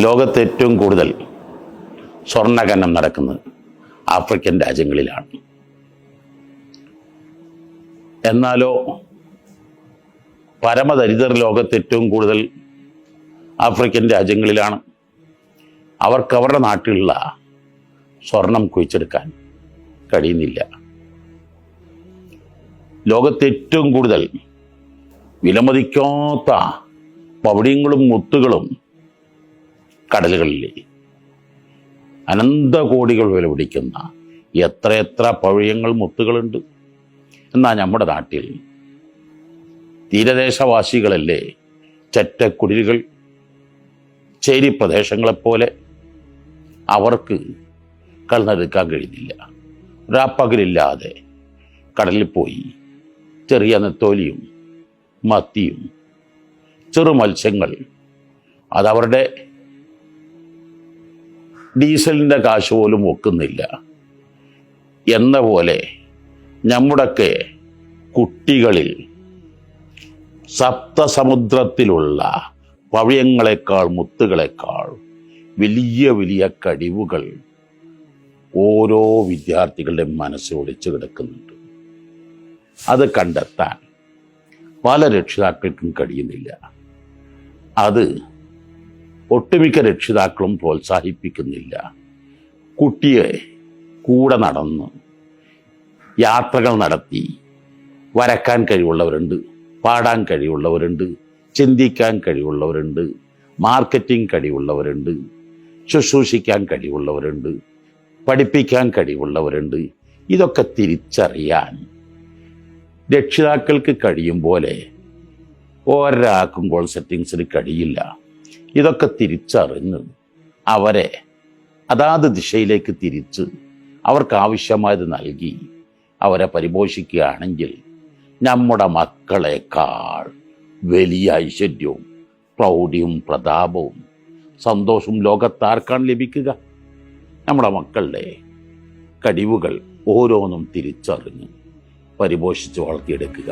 ലോകത്ത് ഏറ്റവും കൂടുതൽ സ്വർണ്ണഖനനം നടക്കുന്നത് ആഫ്രിക്കൻ രാജ്യങ്ങളിലാണ്. എന്നാലോ പരമദരിദ്രർ ലോകത്ത് ഏറ്റവും കൂടുതൽ ആഫ്രിക്കൻ രാജ്യങ്ങളിലാണ്. അവർക്ക് അവരുടെ നാട്ടിലുള്ള സ്വർണം കുഴിച്ചെടുക്കാൻ കഴിയുന്നില്ല. ലോകത്ത് ഏറ്റവും കൂടുതൽ വിലമതിക്കാത്ത പവിഴങ്ങളും മുത്തുകളും കടലുകളിലെ അനന്തകോടികൾ വില പിടിക്കുന്ന എത്രയെത്ര പവിഴങ്ങൾ മുത്തുകളുണ്ട്. എന്നാൽ നമ്മുടെ നാട്ടിൽ തീരദേശവാസികളല്ലേ ചെറ്റക്കുടിലുകൾ, ചേരി പ്രദേശങ്ങളെപ്പോലെ അവർക്ക് കടന്നെടുക്കാൻ കഴിയുന്നില്ല. രാപ്പകലില്ലാതെ കടലിൽ പോയി ചെറിയ നെത്തോലിയും മത്തിയും ചെറു മത്സ്യങ്ങൾ അതവരുടെ ഡീസലിൻ്റെ കാശ് പോലും ഒക്കുന്നില്ല എന്ന പോലെ നമ്മുടെയൊക്കെ കുട്ടികളിൽ സപ്തസമുദ്രത്തിലുള്ള പവിഴങ്ങളെക്കാൾ മുത്തുകളെക്കാൾ വലിയ വലിയ കഴിവുകൾ ഓരോ വിദ്യാർത്ഥികളുടെ മനസ്സിൽ ഒളിച്ചു കിടക്കുന്നുണ്ട്. അത് കണ്ടെത്താൻ പല രക്ഷിതാക്കൾക്കും കഴിയുന്നില്ല. അത് ഒട്ടുമിക്ക രക്ഷിതാക്കളും പ്രോത്സാഹിപ്പിക്കുന്നില്ല. കുട്ടിയെ കൂടെ നടന്ന് യാത്രകൾ നടത്തി വരക്കാൻ കഴിവുള്ളവരുണ്ട്, പാടാൻ കഴിവുള്ളവരുണ്ട്, ചിന്തിക്കാൻ കഴിവുള്ളവരുണ്ട്, മാർക്കറ്റിംഗ് കഴിവുള്ളവരുണ്ട്, ശുശ്രൂഷിക്കാൻ കഴിവുള്ളവരുണ്ട്, പഠിപ്പിക്കാൻ കഴിവുള്ളവരുണ്ട്. ഇതൊക്കെ തിരിച്ചറിയാൻ രക്ഷിതാക്കൾക്ക് കഴിയും പോലെ ഒരാൾക്കും ഗോൾ സെറ്റിങ്സിന് കഴിയില്ല. ഇതൊക്കെ തിരിച്ചറിഞ്ഞ് അവരെ അതാത് ദിശയിലേക്ക് തിരിച്ച് അവർക്ക് ആവശ്യമായത് നൽകി അവരെ പരിപോഷിക്കുകയാണെങ്കിൽ നമ്മുടെ മക്കളെക്കാൾ വലിയ ഐശ്വര്യവും പ്രൗഢിയും പ്രതാപവും സന്തോഷവും ലോകത്താർക്കാണ് ലഭിക്കുക? നമ്മുടെ മക്കളുടെ കഴിവുകൾ ഓരോന്നും തിരിച്ചറിഞ്ഞ് പരിപോഷിച്ച് വളർത്തിയെടുക്കുക.